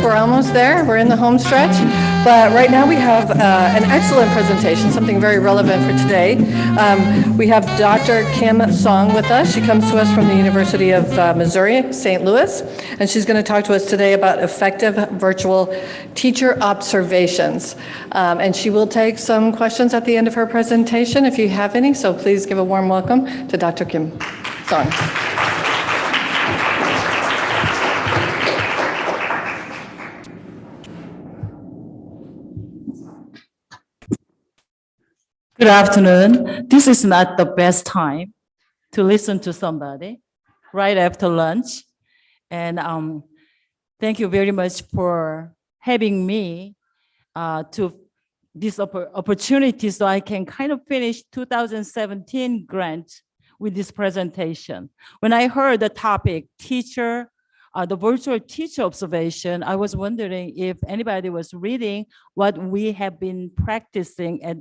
We're almost there. We're in the home stretch. But right now we have an excellent presentation, something very relevant for today. We have Dr. Kim Song with us. She comes to us from the University of Missouri, St. Louis, and she's going to talk to us today about effective virtual teacher observations. And she will take some questions at the end of her presentation if you have any, so please give a warm welcome to Dr. Kim Song. Good afternoon. This is not the best time to listen to somebody right after lunch. And thank you very much for having me to this opportunity so I can kind of finish 2017 grant with this presentation. When I heard the topic, the virtual teacher observation, I was wondering if anybody was reading what we have been practicing at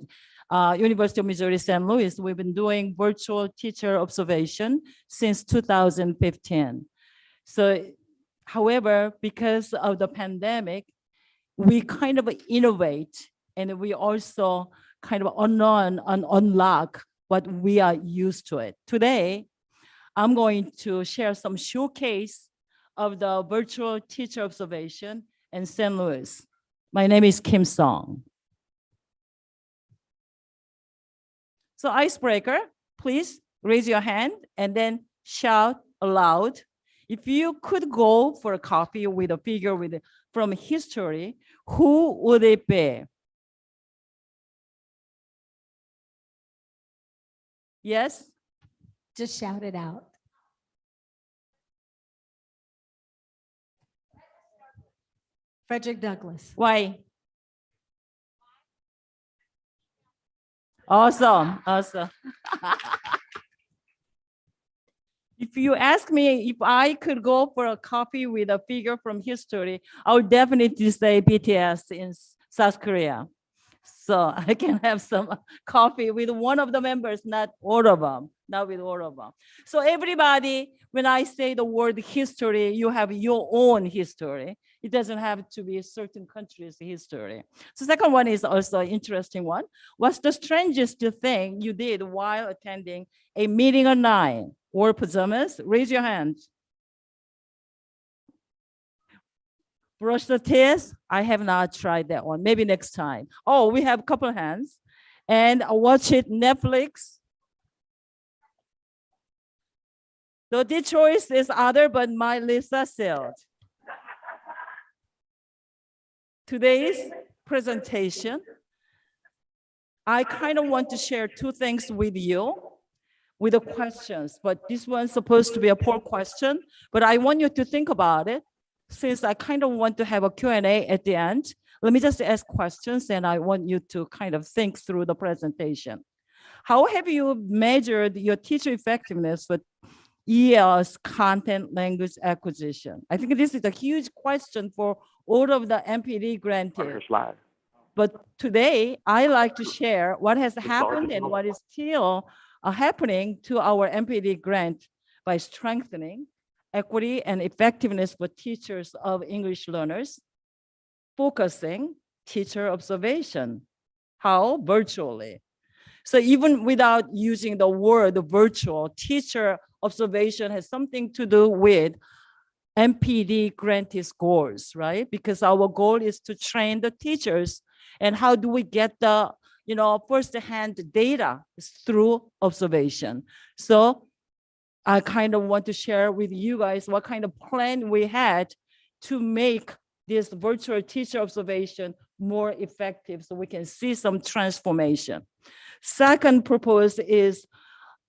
University of Missouri, St. Louis. We've been doing virtual teacher observation since 2015. So, however, because of the pandemic, we kind of innovate and we also kind of unlock what we are used to it. Today, I'm going to share some showcase of the virtual teacher observation in St. Louis. My name is Kim Song. So icebreaker, please raise your hand and then shout aloud. If you could go for a coffee with a figure from history, who would it be? Yes? Just shout it out. Frederick Douglass. Why? Awesome. If you ask me if I could go for a coffee with a figure from history, I would definitely say BTS in South Korea. So I can have some coffee with one of the members, not all of them, not with all of them. So everybody, when I say the word history, you have your own history. It doesn't have to be a certain country's history. So second one is also an interesting one. What's the strangest thing you did while attending a meeting online? Or pajamas? Raise your hand. Brush the teeth? I have not tried that one. Maybe next time. Oh, we have a couple of hands. And watch it Netflix. So the choice is other, but my Lisa said. Today's presentation, I kind of want to share two things with you with the questions, but this one's supposed to be a poll question, but I want you to think about it. Since I kind of want to have a Q&A at the end, let me just ask questions and I want you to kind of think through the presentation. How have you measured your teacher effectiveness with EL's content language acquisition? I think this is a huge question for all of the NPD grantees. But today, I like to share what has happened and what is still happening to our NPD grant by strengthening equity and effectiveness for teachers of English learners, focusing teacher observation. How? Virtually. So even without using the word virtual, teacher observation has something to do with NPD grantees goals, right? Because our goal is to train the teachers. And how do we get the first-hand data? Is through observation. So I kind of want to share with you guys what kind of plan we had to make this virtual teacher observation more effective so we can see some transformation. Second purpose is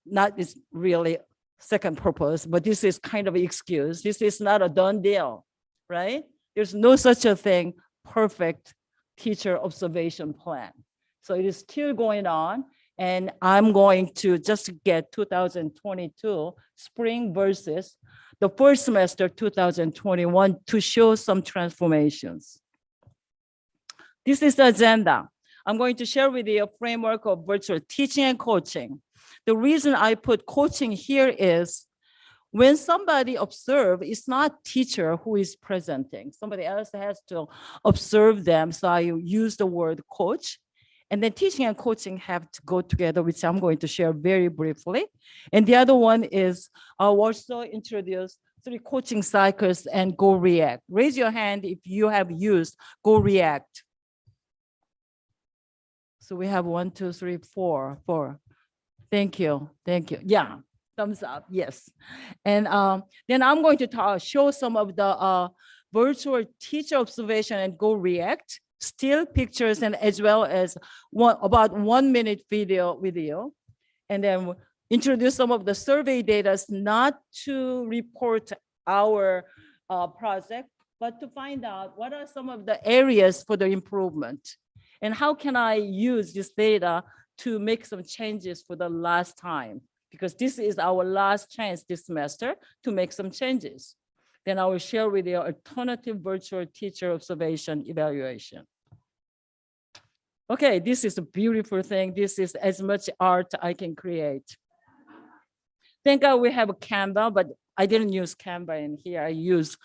not is really second purpose, but this is kind of an excuse. This is not a done deal, right? There's no such a thing, perfect teacher observation plan. So it is still going on, and I'm going to just get 2022 spring versus the first semester 2021 to show some transformations. This is the agenda. I'm going to share with you a framework of virtual teaching and coaching. The reason I put coaching here is when somebody observe, it's not teacher who is presenting. Somebody else has to observe them. So I use the word coach. And then teaching and coaching have to go together, which I'm going to share very briefly. And the other one is I'll also introduce 3 coaching cycles and Go React. Raise your hand if you have used Go React. So we have 1, 2, 3, 4. Thank you. Thank you. Yeah, thumbs up. Yes. And then I'm going to show some of the virtual teacher observation and Go React, still pictures, and as well as about 1 minute video with you. And then introduce some of the survey data, not to report our project, but to find out what are some of the areas for the improvement. And how can I use this data to make some changes for the last time? Because this is our last chance this semester to make some changes. Then I will share with you alternative virtual teacher observation evaluation. Okay, this is a beautiful thing. This is as much art I can create. Thank God we have a Canva, but I didn't use Canva in here. I used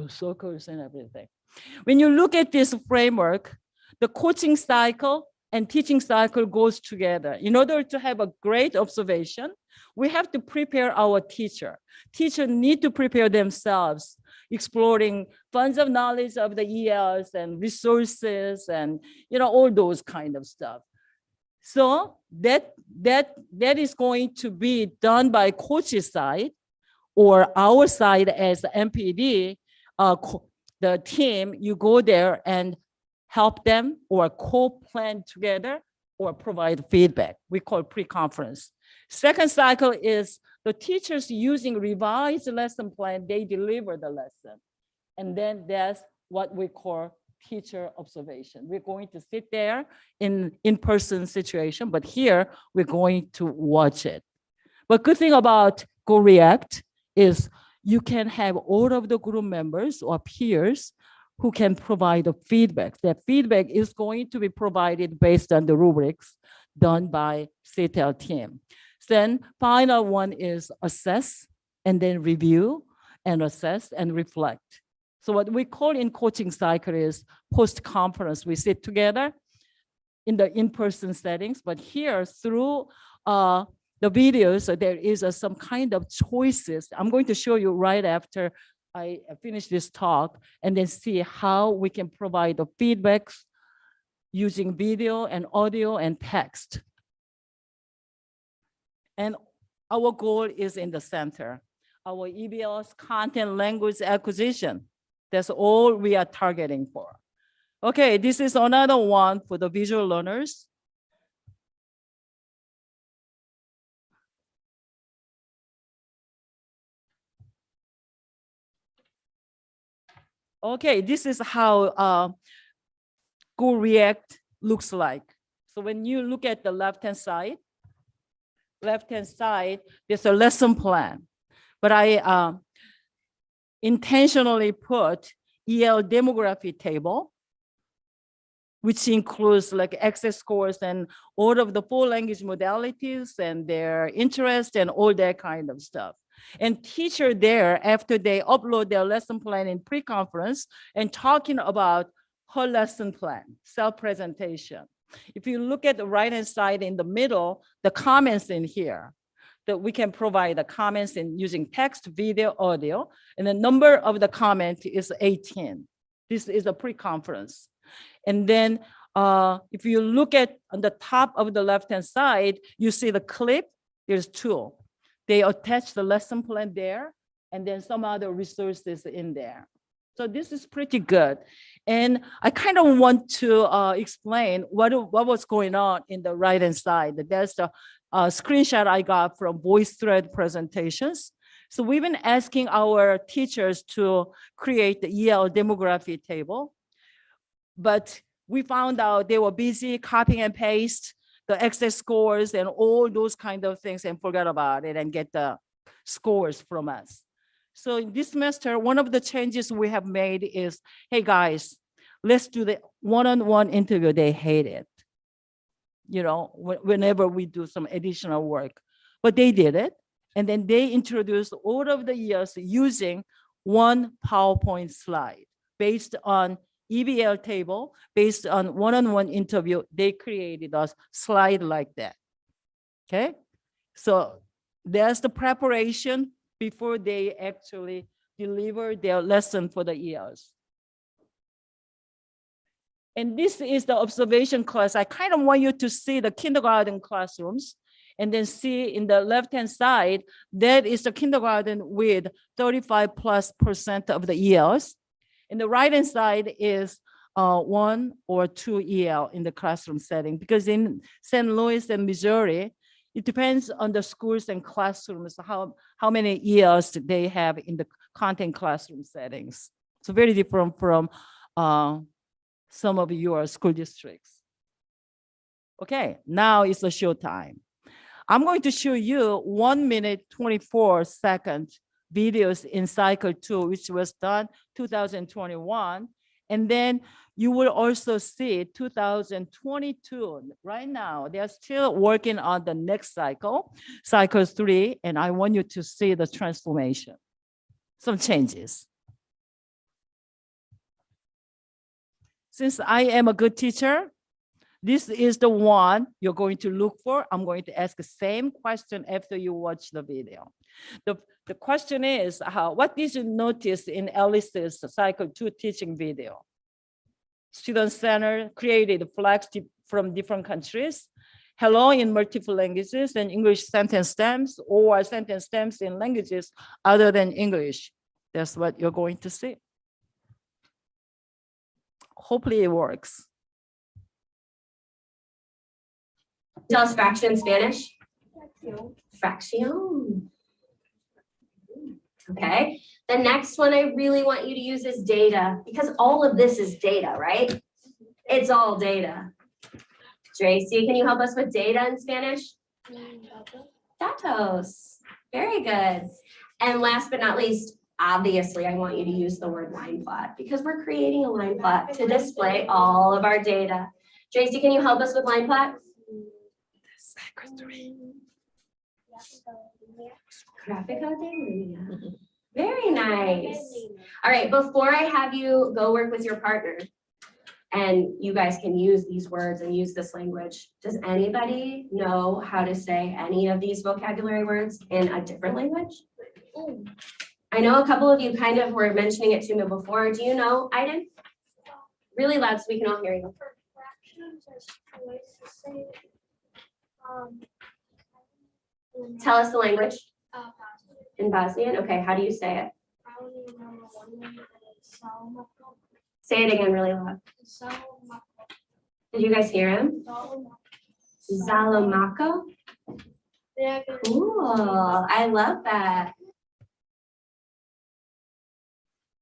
circles and everything. When you look at this framework, the coaching cycle and teaching cycle goes together. In order to have a great observation, we have to prepare our teacher. Teachers need to prepare themselves, exploring funds of knowledge of the ELs and resources and all those kind of stuff. So that is going to be done by coach's side or our side as NPD, the team. You go there and help them or co-plan together or provide feedback. We call pre-conference. Second cycle is the teachers using revised lesson plan, they deliver the lesson. And then that's what we call teacher observation. We're going to sit there in-person situation, but here we're going to watch it. But good thing about Go React is you can have all of the group members or peers who can provide the feedback. That feedback is going to be provided based on the rubrics done by CTEL team. Then final one is assess and then review and assess and reflect. So what we call in coaching cycle is post-conference. We sit together in the in-person settings, but here through the videos, there is some kind of choices. I'm going to show you right after I finish this talk and then see how we can provide the feedbacks using video and audio and text. And our goal is in the center. Our EBL's content language acquisition. That's all we are targeting for. Okay, this is another one for the visual learners. Okay, this is how Go React looks like. So when you look at the left-hand side, there's a lesson plan. But I intentionally put EL demography table, which includes like access scores and all of the 4 language modalities and their interest and all that kind of stuff. And teacher there, after they upload their lesson plan in pre-conference and talking about her lesson plan, self-presentation. If you look at the right-hand side in the middle, the comments in here, that we can provide the comments in using text, video, audio, and the number of the comment is 18. This is a pre-conference. And then if you look at on the top of the left-hand side, you see the clip, there's 2. They attach the lesson plan there, and then some other resources in there. So this is pretty good. And I kind of want to explain what was going on in the right-hand side. That's the screenshot I got from VoiceThread presentations. So we've been asking our teachers to create the EL demography table, but we found out they were busy copying and paste the access scores and all those kind of things and forgot about it and get the scores from us. So in this semester, one of the changes we have made is, hey guys, let's do the one-on-one interview. They hate it, whenever we do some additional work, but they did it. And then they introduced all of the years using one PowerPoint slide based on EBL table, based on one-on-one interview. They created a slide like that. Okay, so there's the preparation before they actually deliver their lesson for the years. And this is the observation class. I kind of want you to see the kindergarten classrooms and then see in the left-hand side, that is the kindergarten with 35+% of the ELs. And the right-hand side is 1 or 2 EL in the classroom setting, because in St. Louis and Missouri, it depends on the schools and classrooms, how many ELs they have in the content classroom settings. So very different from some of your school districts. Okay, now it's a show time. I'm going to show you 1 minute, 24-second videos in cycle 2, which was done 2021. And then you will also see 2022. Right now, they're still working on the next cycle, cycle 3, and I want you to see the transformation, some changes. Since I am a good teacher, this is the one you're going to look for. I'm going to ask the same question after you watch the video. The question is, what did you notice in Alice's cycle 2 teaching video? Student Center created flags from different countries, hello in multiple languages, and English sentence stems, or sentence stems in languages other than English. That's what you're going to see. Hopefully it works. Tell us fraction in Spanish. Fraction. Okay. The next one I really want you to use is data, because all of this is data, right? It's all data. Tracy, can you help us with data in Spanish? Datos. Very good. And last but not least, obviously, I want you to use the word line plot, because we're creating a line plot to display all of our data. Tracy, can you help us with line plot? Gráfica de línea. Very nice. All right, before I have you go work with your partner, and you guys can use these words and use this language, does anybody know how to say any of these vocabulary words in a different language? I know a couple of you kind of were mentioning it to me before. Do you know, Aiden? Really loud so we can all hear you. For fractions, there's 2 ways to say it. Tell us the language. Bosnian. In Bosnian? Okay, how do you say it? Probably number 1 way, but it's Salomako. Say it again really loud. Salomako. Did you guys hear him? Zalomako? Yeah, Cool, I love that.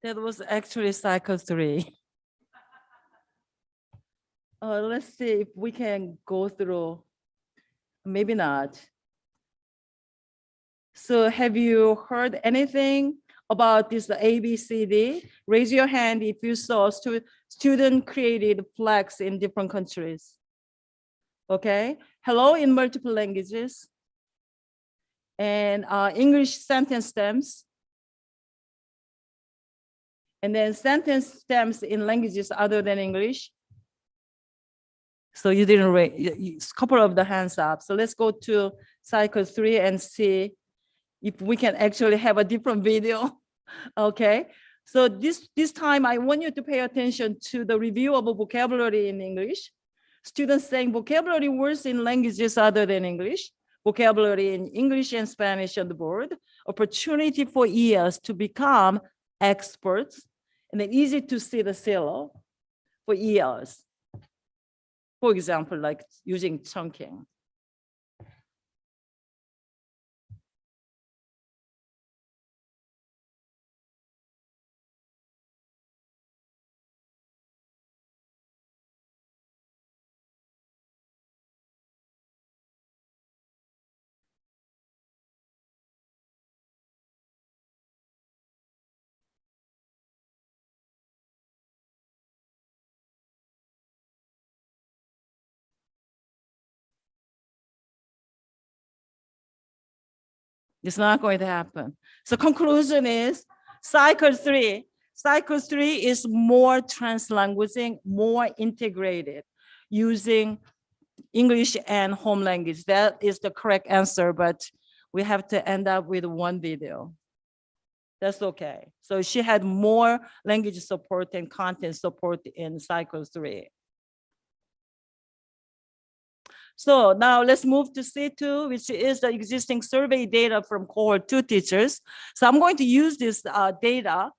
That was actually cycle 3. Let's see if we can go through, maybe not. So have you heard anything about this ABCD? Raise your hand if you saw student created flags in different countries. Okay, hello in multiple languages. And English sentence stems. And then sentence stems in languages other than English. So you didn't raise a couple of the hands up. So let's go to cycle 3 and see if we can actually have a different video. Okay, so this time I want you to pay attention to the review of vocabulary in English. Students saying vocabulary words in languages other than English, vocabulary in English and Spanish on the board, opportunity for ELs to become experts, and then easy to see the silo for ELs. For example, like using chunking. It's not going to happen. So conclusion is cycle three. Cycle three is more translanguaging, more integrated, using English and home language. That is the correct answer, but we have to end up with one video. That's okay. So she had more language support and content support in cycle three. So now let's move to C2, which is the existing survey data from cohort 2 teachers. So I'm going to use this data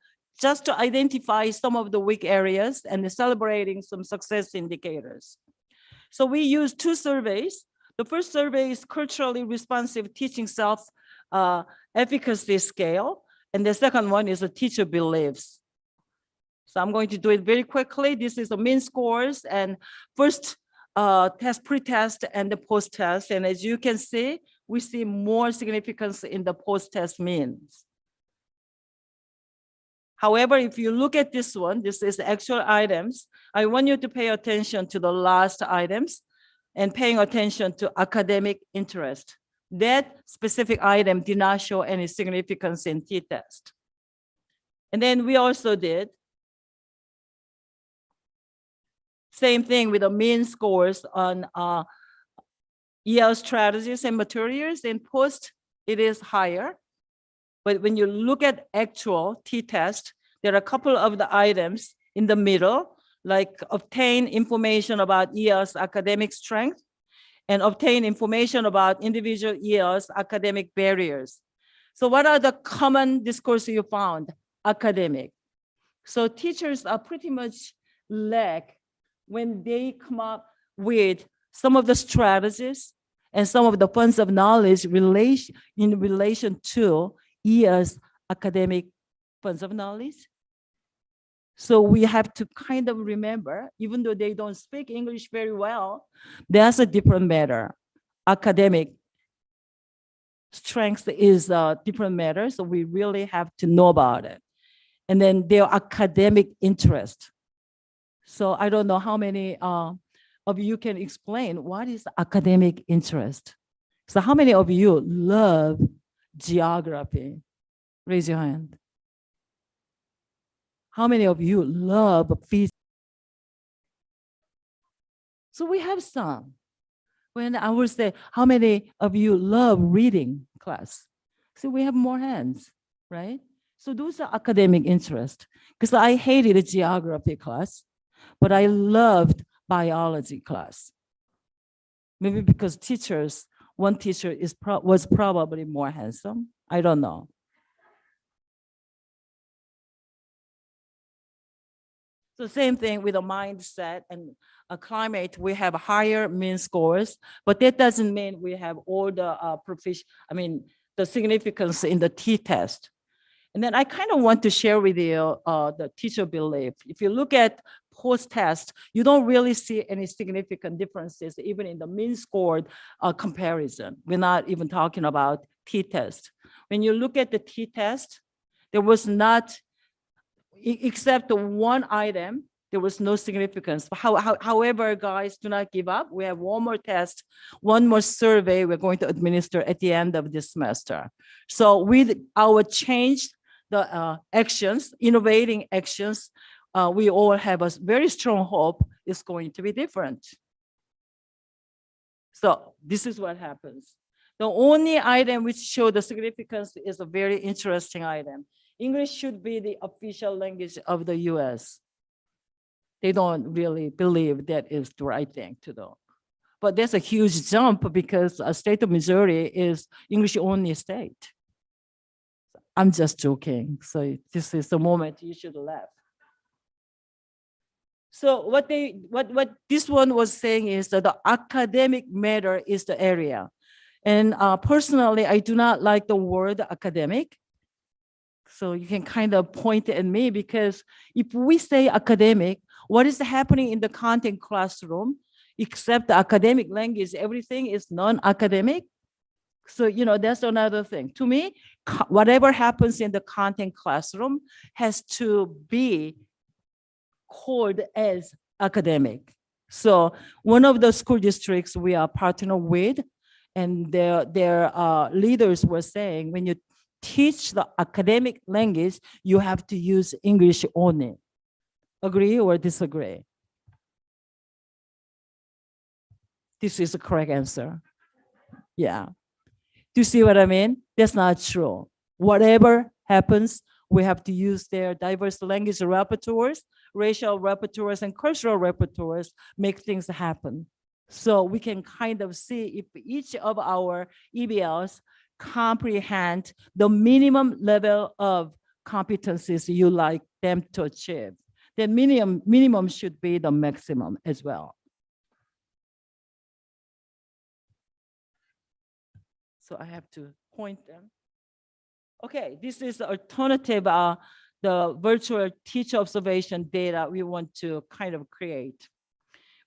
just to identify some of the weak areas and celebrating some success indicators. So we use 2 surveys. The first survey is culturally responsive teaching self-efficacy scale. And the second one is a teacher beliefs. So I'm going to do it very quickly. This is the mean scores and first test, pre-test and the post-test. And as you can see, we see more significance in the post-test means. However, if you look at this one, this is actual items. I want you to pay attention to the last items and paying attention to academic interest. That specific item did not show any significance in t-test. And then we also did same thing with the mean scores on EL strategies and materials. In post, it is higher. But when you look at actual t-test, there are a couple of the items in the middle, like obtain information about EL's academic strength and obtain information about individual EL's academic barriers. So what are the common discourse you found? Academic. So teachers are pretty much lack when they come up with some of the strategies and some of the funds of knowledge in relation to EL's academic funds of knowledge. So we have to kind of remember, even though they don't speak English very well, that's a different matter. Academic strength is a different matter, so we really have to know about it. And then their academic interest. So I don't know how many of you can explain what is academic interest. So how many of you love geography? Raise your hand. How many of you love physics? So we have some. When I would say, how many of you love reading class? So we have more hands, right? So those are academic interests. Because I hated a geography class, but I loved biology class. Maybe because teachers, one teacher was probably more handsome. I don't know. So same thing with a mindset and a climate, we have higher mean scores, but that doesn't mean we have all the the significance in the t-test. And then I kind of want to share with you the teacher belief. If you look at post-test, you don't really see any significant differences, even in the mean scored comparison. We're not even talking about t-test. When you look at the t-test, there was not, except the one item, there was no significance. However, guys, do not give up. We have one more test, one more survey we're going to administer at the end of this semester. So with our changed the actions, innovating actions, we all have a very strong hope it's going to be different. So this is what happens. The only item which showed the significance is a very interesting item. English should be the official language of the US. They don't really believe that is the right thing to do. But there's a huge jump because a state of Missouri is English only state. I'm just joking. So this is the moment you should laugh. So what this one was saying is that the academic matter is the area. And personally, I do not like the word academic. So you can kind of point at me, because if we say academic, what is happening in the content classroom, except the academic language, everything is non-academic. So, that's another thing. To me, whatever happens in the content classroom has to be called as academic. So one of the school districts we are partnered with, and their leaders were saying, when you teach the academic language, you have to use English only. Agree or disagree? This is the correct answer. Yeah. Do you see what I mean? That's not true. Whatever happens, we have to use their diverse language repertoires, racial repertoires, and cultural repertoires, make things happen. So we can kind of see if each of our EBLs comprehend the minimum level of competencies you like them to achieve. The minimum should be the maximum as well. So I have to point them. Okay, this is the alternative, the virtual teacher observation data we want to kind of create.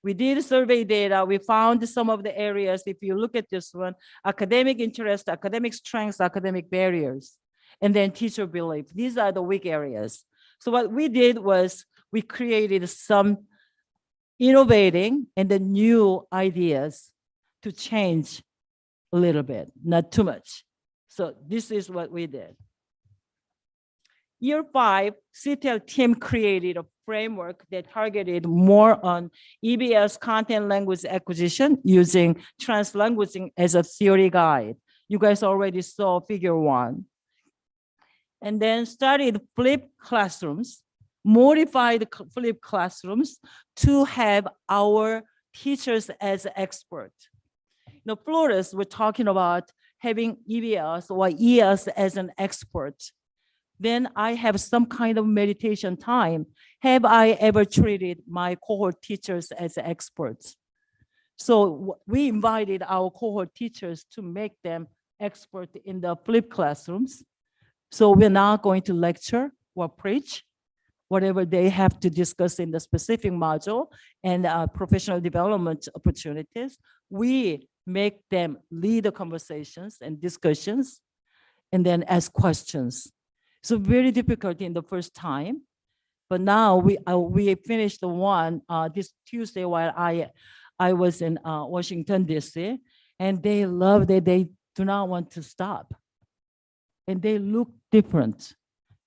We did survey data. We found some of the areas. If you look at this one, academic interest, academic strengths, academic barriers, and then teacher belief. These are the weak areas. So what we did was we created some innovating and the new ideas to change a little bit, not too much. So this is what we did. Year 5, CTL team created a framework that targeted more on EBS content language acquisition using translanguaging as a theory guide. You guys already saw figure 1. And then started flipped classrooms, modified flipped classrooms to have our teachers as experts. The Flores were talking about having EBS or ES as an expert. Then I have some kind of meditation time. Have I ever treated my cohort teachers as experts? So we invited our cohort teachers to make them expert in the flipped classrooms. So we're not going to lecture or preach, whatever they have to discuss in the specific module and professional development opportunities. We make them lead the conversations and discussions and then ask questions. So very difficult in the first time, but now we finished the one this Tuesday while I was in Washington, D.C., and they loved it. They do not want to stop. And they look different.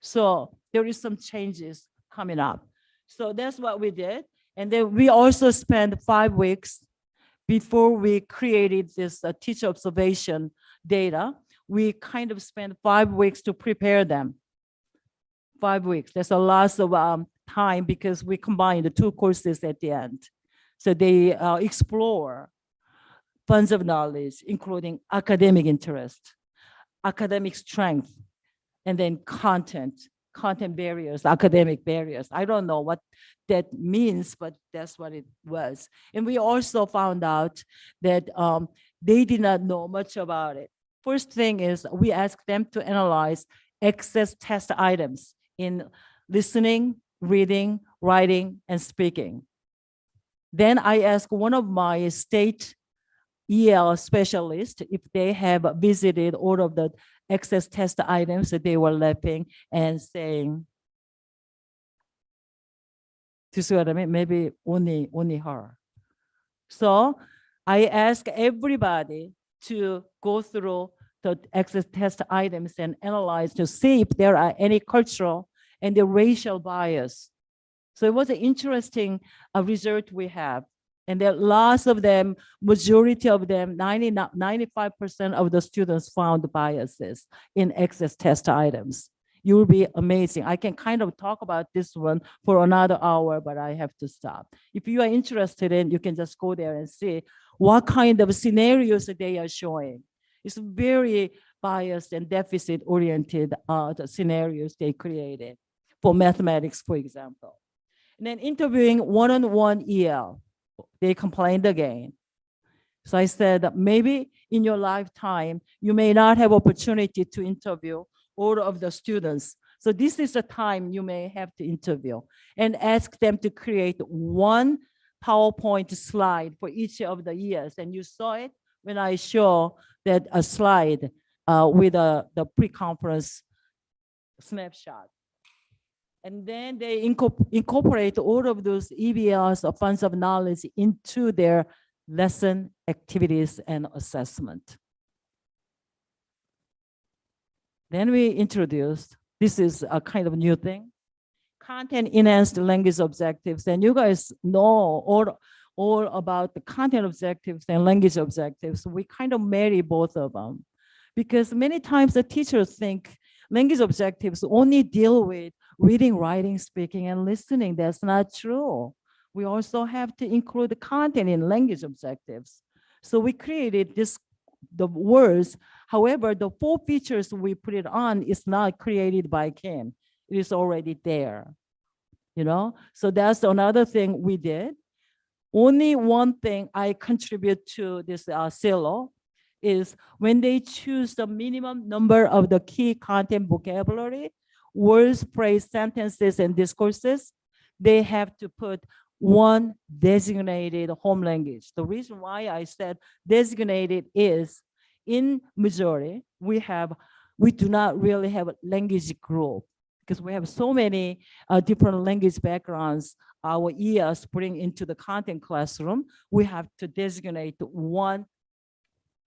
So there is some changes coming up. So that's what we did. And then we also spent 5 weeks before we created this teacher observation data. We kind of spent 5 weeks to prepare them. 5 weeks. There's a lot of time because we combined the 2 courses at the end. So they explore funds of knowledge, including academic interest, academic strength, and then content barriers, academic barriers. I don't know what that means, but that's what it was. And we also found out that they did not know much about it. First thing is we asked them to analyze excess test items in listening, reading, writing, and speaking. Then I asked one of my state EL specialists if they have visited all of the excess test items that they were laughing and saying, do you see what I mean? Maybe only her. So I asked everybody to go through the excess test items and analyze to see if there are any cultural and the racial bias. So it was an interesting result we have. And there are lots of them, majority of them, 95% of the students found biases in excess test items. You will be amazing. I can kind of talk about this one for another hour, but I have to stop. If you are interested in, you can just go there and see what kind of scenarios that they are showing. It's very biased and deficit-oriented the scenarios they created for mathematics, for example. And then interviewing one-on-one EL. They complained again. So I said, maybe in your lifetime, you may not have opportunity to interview all of the students. So this is the time you may have to interview and ask them to create one PowerPoint slide for each of the years. And you saw it when I show that a slide with the pre-conference snapshot. And then they incorporate all of those EBLs or funds of knowledge into their lesson activities and assessment. Then we introduced, this is a kind of new thing, content enhanced language objectives. And you guys know all about the content objectives and language objectives. We kind of marry both of them because many times the teachers think language objectives only deal with reading, writing, speaking, and listening. That's not true. We also have to include the content in language objectives. So we created the words. However, the 4 features we put it on is not created by Kim. It is already there, So that's another thing we did. Only one thing I contribute to this silo is when they choose the minimum number of the key content vocabulary, words, phrase, sentences, and discourses, they have to put one designated home language. The reason why I said designated is in Missouri, we do not really have a language group because we have so many different language backgrounds our ES bring into the content classroom. We have to designate one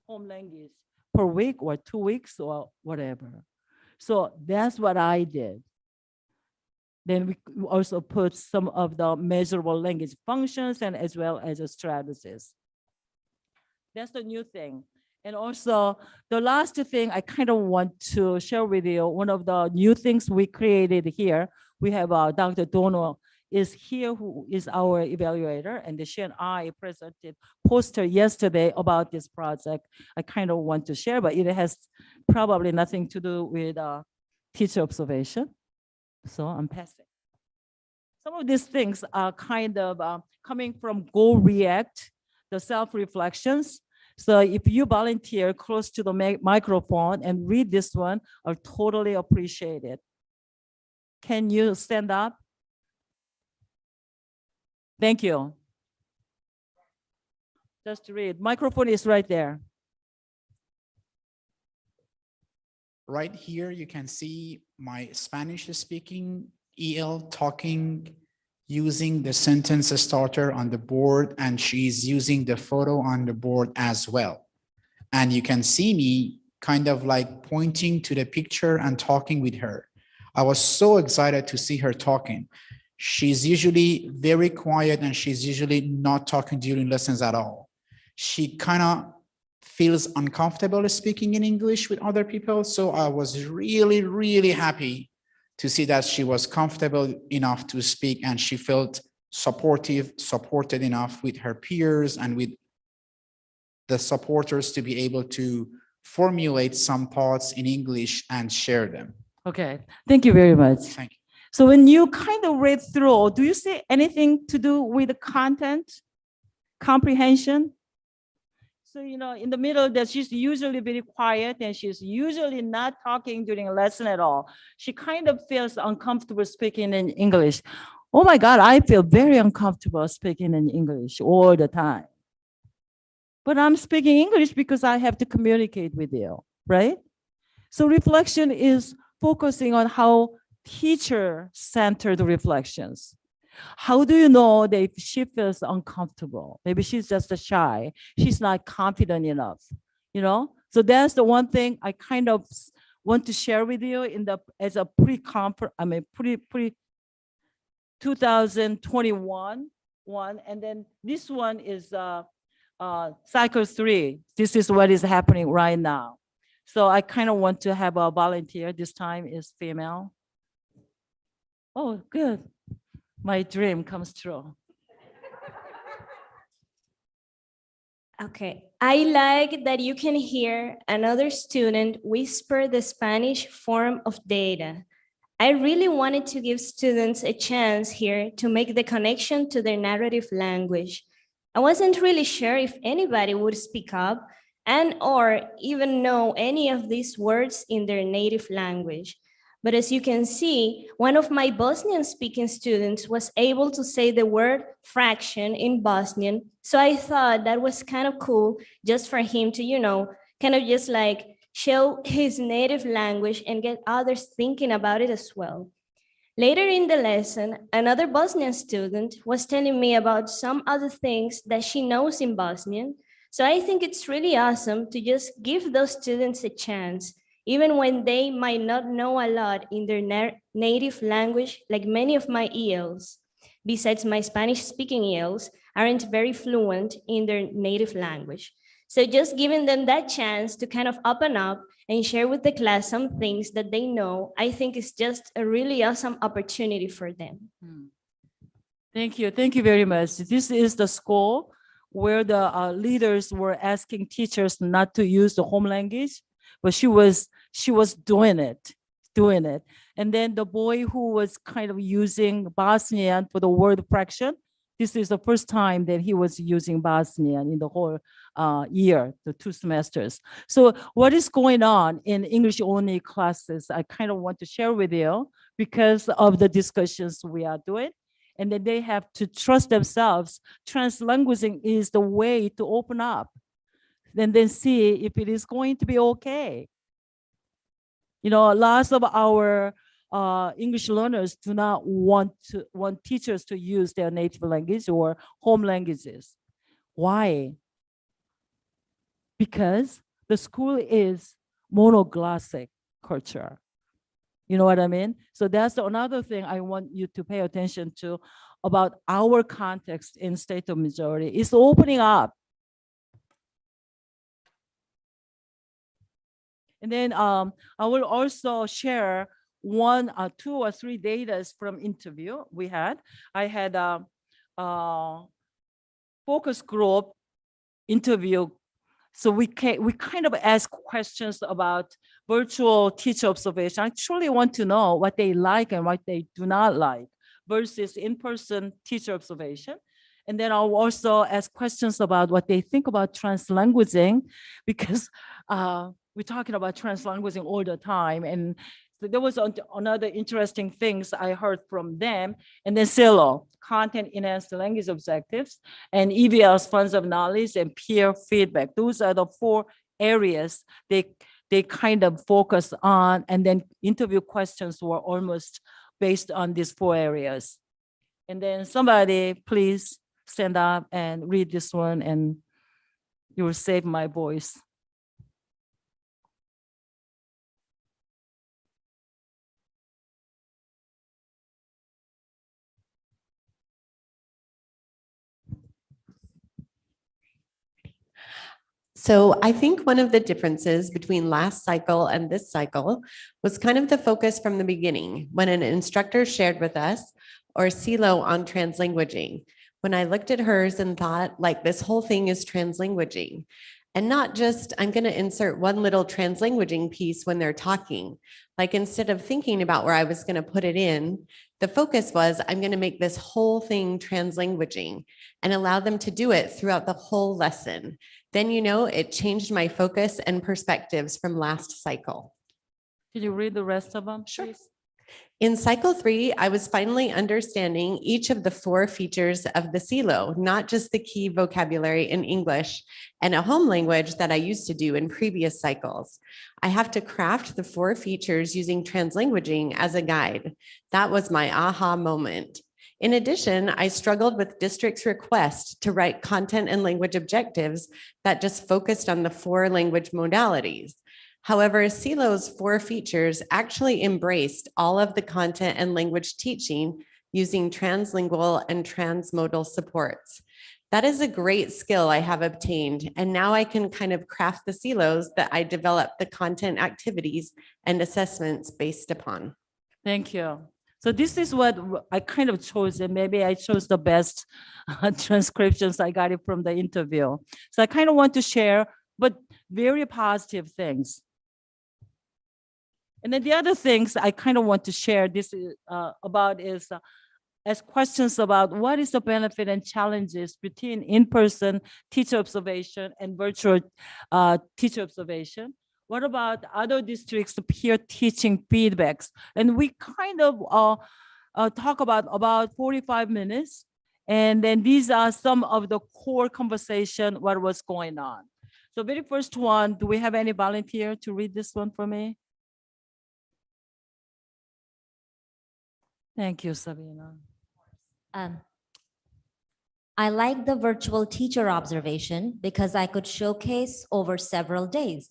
home language per week or 2 weeks or whatever. So that's what I did. Then we also put some of the measurable language functions and as well as the strategies. That's the new thing. And also the last thing I kind of want to share with you, one of the new things we created here, we have Dr. Dono is here, who is our evaluator, and she and I presented poster yesterday about this project. I kind of want to share, but it has probably nothing to do with teacher observation. So I'm passing. Some of these things are kind of coming from Go React, the self-reflections. So if you volunteer close to the microphone and read this one, I'll totally appreciate it. Can you stand up? Thank you. Just read. Microphone is right there. Right here, you can see my Spanish speaking EL talking, using the sentence starter on the board, and she's using the photo on the board as well. And you can see me kind of like pointing to the picture and talking with her. I was so excited to see her talking. She's usually very quiet and she's usually not talking during lessons at all. She kind of feels uncomfortable speaking in English with other people. So I was really, really happy to see that she was comfortable enough to speak and she felt supported enough with her peers and with the supporters to be able to formulate some thoughts in English and share them. Okay, thank you very much. Thank you. So when you kind of read through, do you see anything to do with the content comprehension? So, in the middle that she's usually very quiet and she's usually not talking during a lesson at all. She kind of feels uncomfortable speaking in English. Oh my God, I feel very uncomfortable speaking in English all the time. But I'm speaking English because I have to communicate with you, right? So reflection is focusing on how teacher-centered reflections. How do you know that if she feels uncomfortable? Maybe she's just shy. She's not confident enough, So that's the one thing I kind of want to share with you as a pre-conference, pre 2021 one. And then this one is cycle 3. This is what is happening right now. So I kind of want to have a volunteer. This time is female. Oh, good. My dream comes true. Okay, I like that you can hear another student whisper the Spanish form of data. I really wanted to give students a chance here to make the connection to their narrative language. I wasn't really sure if anybody would speak up and or even know any of these words in their native language. But as you can see, one of my Bosnian-speaking students was able to say the word fraction in Bosnian. So I thought that was kind of cool just for him to, kind of just like show his native language and get others thinking about it as well. Later in the lesson, another Bosnian student was telling me about some other things that she knows in Bosnian. So I think it's really awesome to just give those students a chance, even when they might not know a lot in their native language, like many of my ELs, besides my Spanish-speaking ELs, aren't very fluent in their native language. So just giving them that chance to kind of open up and share with the class some things that they know, I think is just a really awesome opportunity for them. Thank you. Thank you very much. This is the school where the leaders were asking teachers not to use the home language, but she was doing it. And then the boy who was kind of using Bosnian for the word fraction, this is the first time that he was using Bosnian in the whole year, the 2 semesters. So what is going on in English only classes, I kind of want to share with you because of the discussions we are doing. And then they have to trust themselves. Translanguaging is the way to open up and then see if it is going to be okay. You know, lots of our English learners do not want teachers to use their native language or home languages. Why? Because the school is monoglossic culture. You know what I mean? So that's another thing I want you to pay attention to about our context in state of Missouri. It's opening up. And then I will also share 1, 2, or 3 data from interview we had. I had a focus group interview. So we kind of ask questions about virtual teacher observation. I truly want to know what they like and what they do not like versus in-person teacher observation. And then I'll also ask questions about what they think about translanguaging, because we're talking about translanguaging all the time. And so there was another interesting things I heard from them. And then CELO, content enhanced language objectives, and EVL's funds of knowledge and peer feedback. Those are the 4 areas they kind of focus on. And then interview questions were almost based on these 4 areas. And then somebody please stand up and read this one, and you will save my voice. So I think one of the differences between last cycle and this cycle was kind of the focus from the beginning when an instructor shared with us, or CELO on translanguaging. When I looked at hers and thought, like, this whole thing is translanguaging. And not just, I'm going to insert one little translanguaging piece when they're talking. Like, instead of thinking about where I was going to put it in, the focus was, I'm going to make this whole thing translanguaging and allow them to do it throughout the whole lesson. Then, you know, it changed my focus and perspectives from last cycle. Can you read the rest of them? Sure. Please? In cycle 3, I was finally understanding each of the 4 features of the CELO, not just the key vocabulary in English and a home language that I used to do in previous cycles. I have to craft the 4 features using translanguaging as a guide. That was my aha moment. In addition, I struggled with district's request to write content and language objectives that just focused on the 4 language modalities. However, CELO's 4 features actually embraced all of the content and language teaching using translingual and transmodal supports. That is a great skill I have obtained, and now I can kind of craft the CELOs that I develop the content activities and assessments based upon. Thank you. So this is what I kind of chose, and maybe I chose the best transcriptions I got it from the interview. So I kind of want to share, but very positive things. And then the other things I kind of want to share this about is ask questions about what is the benefit and challenges between in-person teacher observation and virtual teacher observation. What about other districts' peer teaching feedbacks? And we kind of talk about 45 minutes. And then these are some of the core conversation, what was going on. So very first one, do we have any volunteer to read this one for me? Thank you, Sabina. I I like the virtual teacher observation because I could showcase over several days.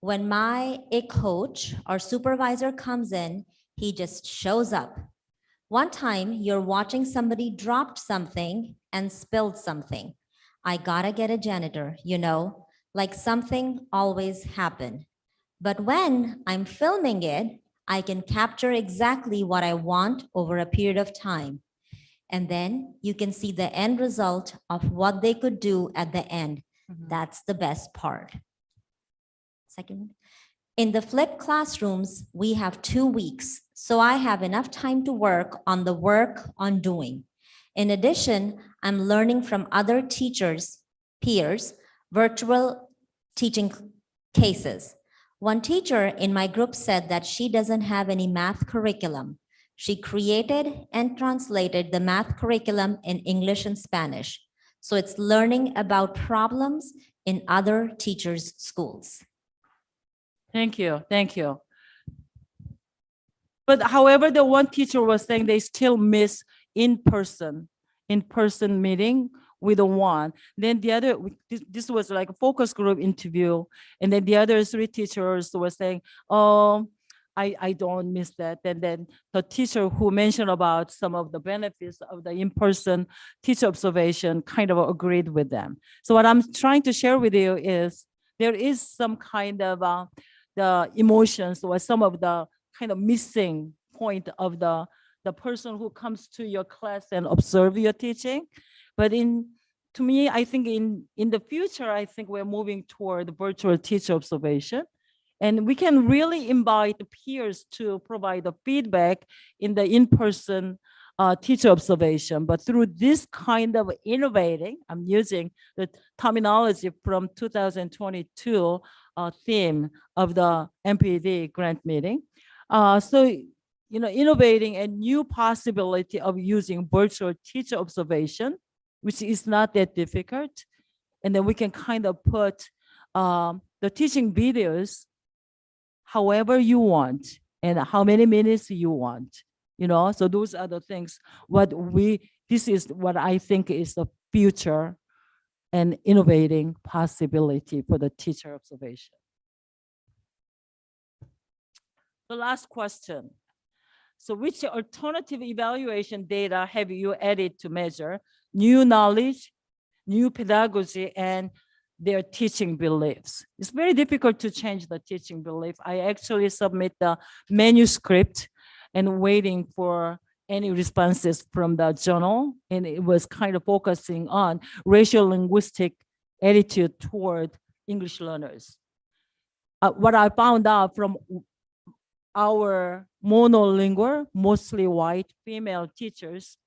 When a coach or supervisor comes in, he just shows up. One time you're watching somebody dropped something and spilled something. I gotta get a janitor, like something always happened. But when I'm filming it, I can capture exactly what I want over a period of time. And then you can see the end result of what they could do at the end. That's the best part. Second, in the flipped classrooms, we have 2 weeks, so I have enough time to work on the work on doing. In addition, I'm learning from other teachers, peers, virtual teaching cases. One teacher in my group said that she doesn't have any math curriculum. She created and translated the math curriculum in English and Spanish. So it's learning about problems in other teachers' schools. Thank you, thank you. But however, the one teacher was saying they still miss in-person meeting with the one. Then the other, this was like a focus group interview. And then the other 3 teachers were saying, oh, I don't miss that. And then the teacher who mentioned about some of the benefits of the in-person teacher observation kind of agreed with them. So what I'm trying to share with you is there is some kind of the emotions or some of the kind of missing point of the person who comes to your class and observe your teaching. But to me, I think in the future, I think we're moving toward virtual teacher observation. And we can really invite peers to provide the feedback in the in-person teacher observation. But through this kind of innovating, I'm using the terminology from 2022 theme of the NPD grant meeting. So, innovating a new possibility of using virtual teacher observation, which is not that difficult. And then we can kind of put the teaching videos however you want and how many minutes you want, so those are the things this is what I think is the future and innovating possibility for the teacher observation. The last question. So which alternative evaluation data have you added to measure new knowledge, new pedagogy, and their teaching beliefs? It's very difficult to change the teaching belief. I actually submit the manuscript and waiting for any responses from the journal. And it was kind of focusing on racial linguistic attitude toward English learners. What I found out from our monolingual, mostly white female teachers,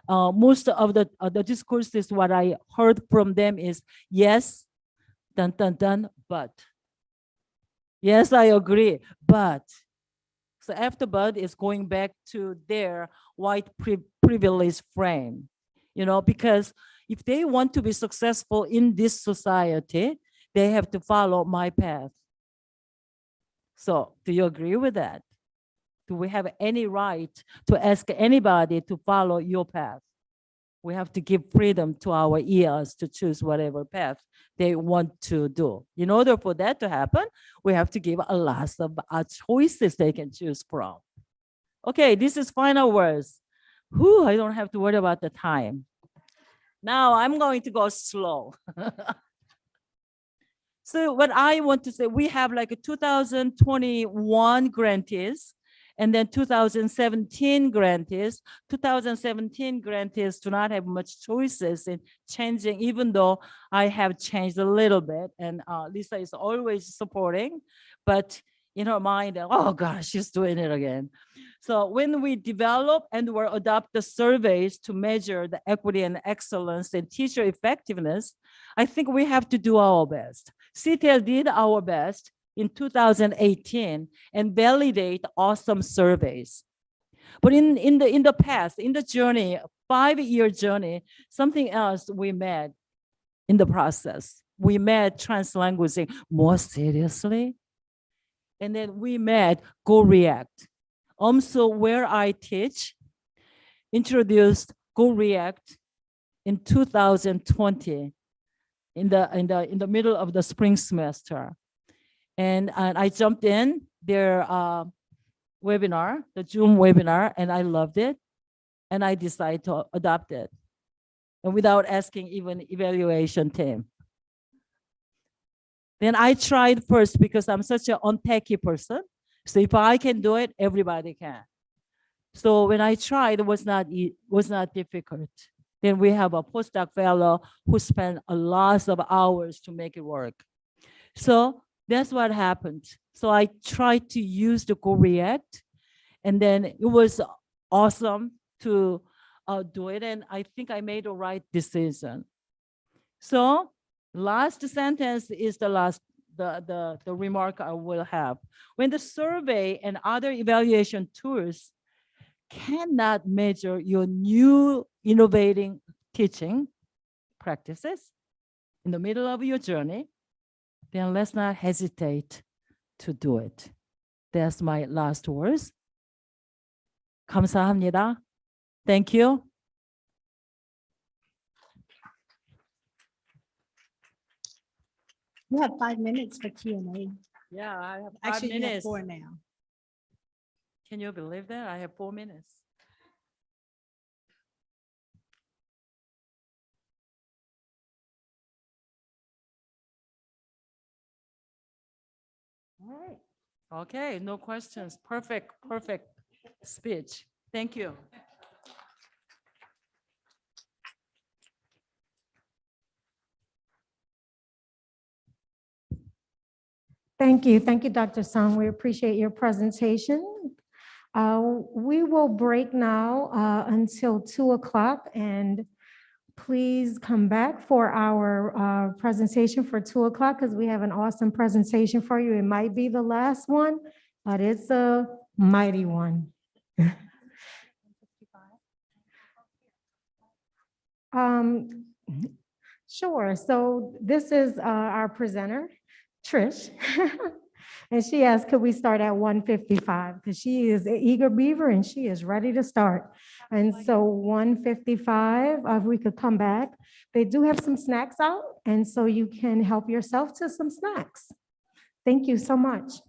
most of the discourses, what I heard from them is, yes, dun, dun, dun, but. Yes, I agree, but. So after but is going back to their white privilege frame, because if they want to be successful in this society, they have to follow my path. So do you agree with that? Do we have any right to ask anybody to follow your path? We have to give freedom to our ears to choose whatever path they want to do. In order for that to happen, we have to give a lot of choices they can choose from. Okay, this is final words. I don't have to worry about the time. Now I'm going to go slow. So what I want to say, we have like a 2021 grantees, and then 2017 grantees. 2017 grantees do not have much choices in changing, even though I have changed a little bit. And Lisa is always supporting, but in her mind, oh gosh, she's doing it again. So when we develop and we adopt the surveys to measure the equity and excellence and teacher effectiveness, I think we have to do our best. CTL did our best in 2018 and validate awesome surveys. But in the past, in the journey, 5-year journey, something else we met in the process. We met translanguaging more seriously. And then we met Go React. So where I teach, introduced Go React in 2020, in the middle of the spring semester. And I jumped in their webinar, the Zoom webinar, and I loved it. And I decided to adopt it. And without asking even evaluation team. Then I tried first because I'm such an untechy person. So if I can do it, everybody can. So when I tried, it was not difficult. Then we have a postdoc fellow who spent a lot of hours to make it work. So that's what happened. So I tried to use the Go React, and then it was awesome to do it. And I think I made the right decision. So last sentence is the remark I will have. When the survey and other evaluation tools cannot measure your new innovating teaching practices in the middle of your journey, then let's not hesitate to do it. That's my last words. 감사합니다. Thank you. You have 5 minutes for Q&A. Yeah, I have 5 Actually, you have minutes. 4 now. Can you believe that? I have 4 minutes. All right. Okay, no questions. Perfect speech. Thank you. Thank you. Thank you, Dr. Song. We appreciate your presentation. We will break now until 2 o'clock, and please come back for our presentation for 2 o'clock because we have an awesome presentation for you. It might be the last one, but it's a mighty one. Sure. So this is our presenter, Trish. And she asked, could we start at 1:55? Because she is an eager beaver and she is ready to start. And so 1:55, if we could come back. They do have some snacks out, and so you can help yourself to some snacks. Thank you so much.